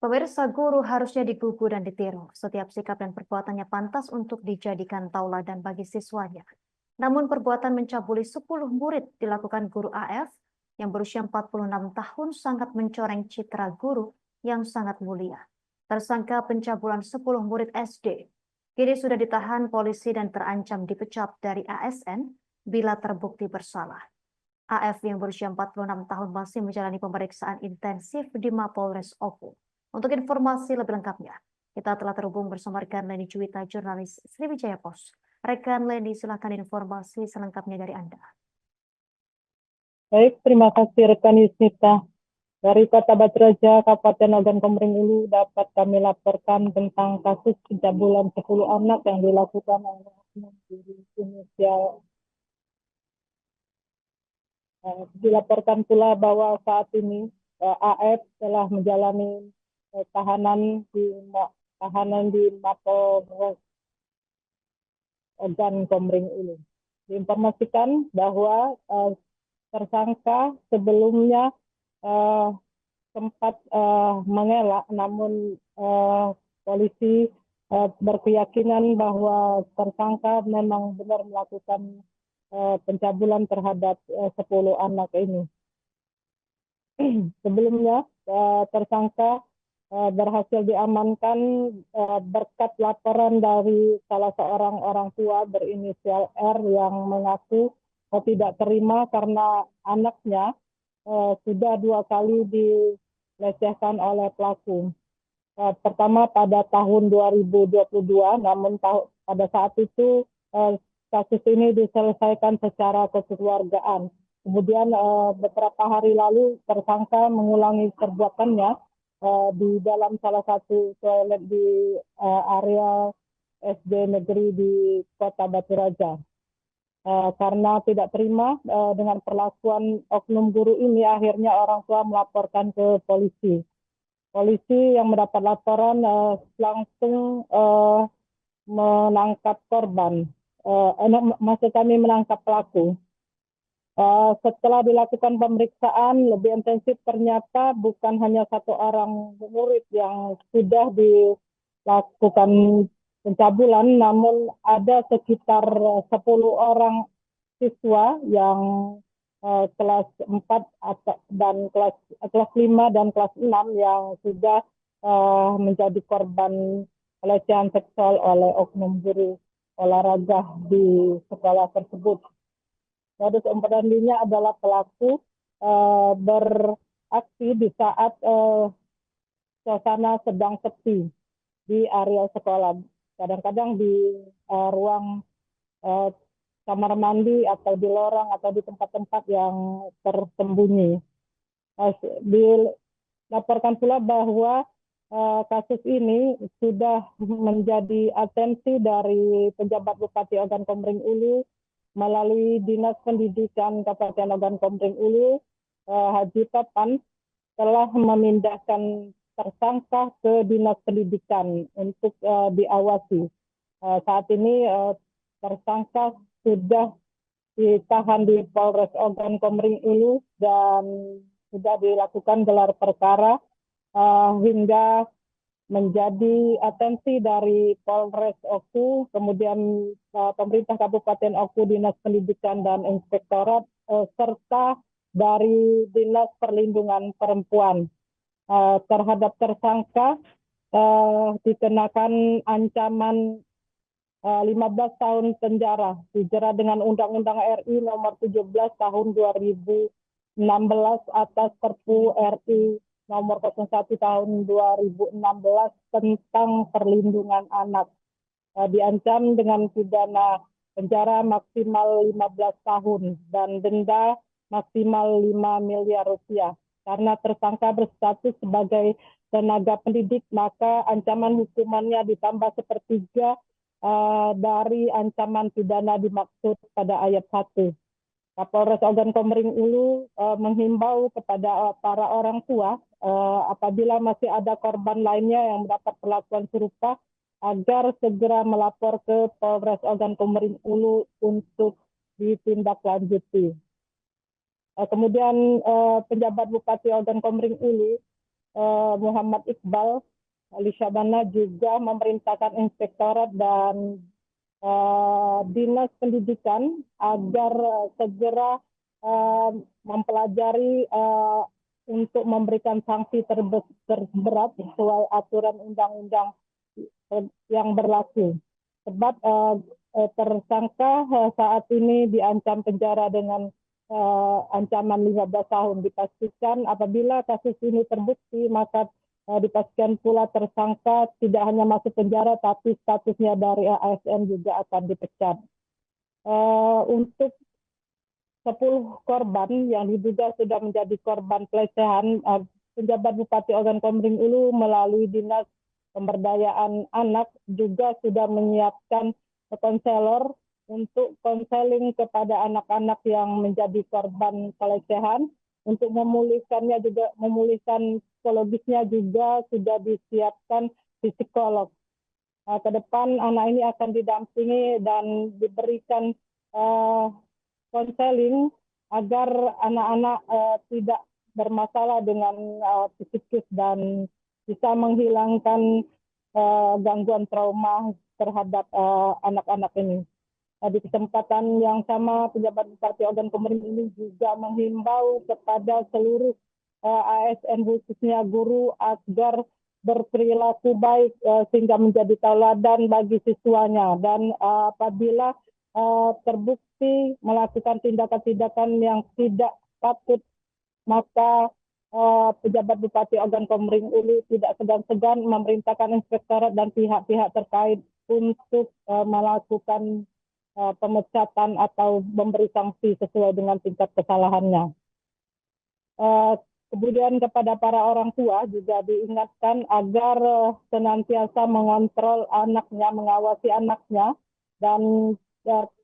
Pemirsa, guru harusnya digugu dan ditiru. Setiap sikap dan perbuatannya pantas untuk dijadikan tauladan bagi siswanya. Namun perbuatan mencabuli 10 murid dilakukan guru AF yang berusia 46 tahun sangat mencoreng citra guru yang sangat mulia. Tersangka pencabulan 10 murid SD kini sudah ditahan polisi dan terancam dipecat dari ASN bila terbukti bersalah. AF yang berusia 46 tahun masih menjalani pemeriksaan intensif di Mapolres Oku. Untuk informasi lebih lengkapnya, kita telah terhubung bersama rekan Leni Juwita, jurnalis Sriwijaya Post. Rekan Leni, silakan informasi selengkapnya dari Anda. Baik, terima kasih rekan Yusnita. Dari Kota Batu Raja, Kabupaten Ogan Komering Ulu, dapat kami laporkan tentang kasus pencabulan 10 anak yang dilakukan oleh oknum guru inisial. Dilaporkan pula bahwa saat ini AF telah menjalani tahanan di Mapolres Ogan Komering Ulu. Diinformasikan bahwa tersangka sebelumnya sempat mengelak, namun polisi berkeyakinan bahwa tersangka memang benar melakukan pencabulan terhadap 10 anak ini. Sebelumnya tersangka berhasil diamankan berkat laporan dari salah seorang orang tua berinisial R yang mengaku tidak terima karena anaknya sudah 2 kali dilecehkan oleh pelaku. Pertama pada tahun 2022, namun pada saat itu kasus ini diselesaikan secara kekeluargaan. Kemudian beberapa hari lalu tersangka mengulangi perbuatannya di dalam salah satu toilet di area SD negeri di Kota Batu Raja. Karena tidak terima dengan perlakuan oknum guru ini, akhirnya orang tua melaporkan ke polisi. Polisi yang mendapat laporan langsung menangkap korban. Maksud kami menangkap pelaku. Setelah dilakukan pemeriksaan lebih intensif, ternyata bukan hanya 1 orang murid yang sudah dilakukan pencabulan, namun ada sekitar 10 orang siswa yang kelas 4 dan kelas 5 dan kelas 6 yang sudah menjadi korban pelecehan seksual oleh oknum guru olahraga di sekolah tersebut. Modus operandinya adalah pelaku beraksi di saat suasana sedang sepi di area sekolah. Kadang-kadang di ruang kamar mandi atau di lorong atau di tempat-tempat yang tersembunyi. Dilaporkan pula bahwa kasus ini sudah menjadi atensi dari penjabat Bupati Ogan Komering Ulu melalui Dinas Pendidikan Kabupaten Ogan Komering Ulu. Haji Topan telah memindahkan tersangka ke Dinas Pendidikan untuk diawasi. Saat ini tersangka sudah ditahan di Polres Ogan Komering Ulu dan sudah dilakukan gelar perkara hingga menjadi atensi dari Polres Oku, kemudian pemerintah Kabupaten Oku, Dinas Pendidikan dan Inspektorat, serta dari Dinas Perlindungan Perempuan. Terhadap tersangka dikenakan ancaman 15 tahun penjara, dijerat dengan Undang-Undang RI nomor 17 tahun 2016 atas Perpu RI nomor 01 tahun 2016 tentang perlindungan anak. Diancam dengan pidana penjara maksimal 15 tahun dan denda maksimal 5 miliar rupiah. Karena tersangka berstatus sebagai tenaga pendidik, maka ancaman hukumannya ditambah sepertiga dari ancaman pidana dimaksud pada ayat 1. Kapolres Ogan Komering Ulu menghimbau kepada para orang tua apabila masih ada korban lainnya yang mendapat perlakuan serupa agar segera melapor ke Polres Ogan Komering Ulu untuk ditindaklanjuti. Kemudian penjabat Bupati Ogan Komering Ulu Muhammad Iqbal Ali Syabana juga memerintahkan inspektorat dan dinas pendidikan agar segera mempelajari untuk memberikan sanksi terberat sesuai aturan undang-undang yang berlaku. Sebab tersangka saat ini diancam penjara dengan ancaman 15 tahun. Dipastikan apabila kasus ini terbukti, maka dipastikan pula tersangka tidak hanya masuk penjara, tapi statusnya dari ASN juga akan dipecat. Untuk 10 korban yang diduga sudah menjadi korban pelecehan, penjabat Bupati Ogan Komering Ulu melalui Dinas Pemberdayaan Anak juga sudah menyiapkan konselor untuk konseling kepada anak-anak yang menjadi korban pelecehan. Untuk memulihkannya juga, memulihkan psikologisnya juga sudah disiapkan psikolog. Ke depan anak ini akan didampingi dan diberikan konseling agar anak-anak tidak bermasalah dengan psikis dan bisa menghilangkan gangguan trauma terhadap anak-anak ini. Di kesempatan yang sama, penjabat Bupati Ogan Komering ini juga menghimbau kepada seluruh ASN khususnya guru agar berperilaku baik sehingga menjadi tauladan bagi siswanya, dan apabila terbukti melakukan tindakan-tindakan yang tidak patut, maka pejabat Bupati Ogan Komering Ulu tidak segan-segan memerintahkan inspektorat dan pihak-pihak terkait untuk melakukan pemecatan atau memberi sanksi sesuai dengan tingkat kesalahannya. Kemudian kepada para orang tua juga diingatkan agar senantiasa mengontrol anaknya, mengawasi anaknya, dan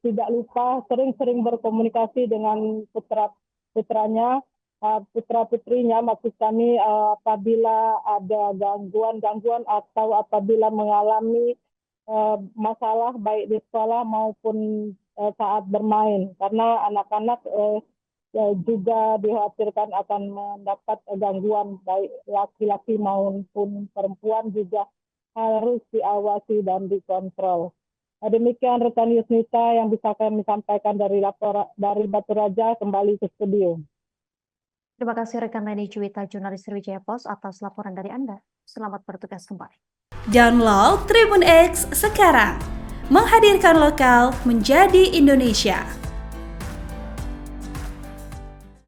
tidak lupa sering-sering berkomunikasi dengan putranya, putra-putrinya, maksud kami, apabila ada gangguan atau apabila mengalami masalah baik di sekolah maupun saat bermain, karena anak-anak juga dikhawatirkan akan mendapat gangguan baik laki-laki maupun perempuan, juga harus diawasi dan dikontrol. Demikian rekan Yusnita yang bisa kami sampaikan dari Batu Raja. Kembali ke studio. Terima kasih rekan Leni Juwita, jurnalis Sriwijaya Post, atas laporan dari Anda. Selamat bertugas kembali. Download Tribun X sekarang, menghadirkan lokal menjadi Indonesia.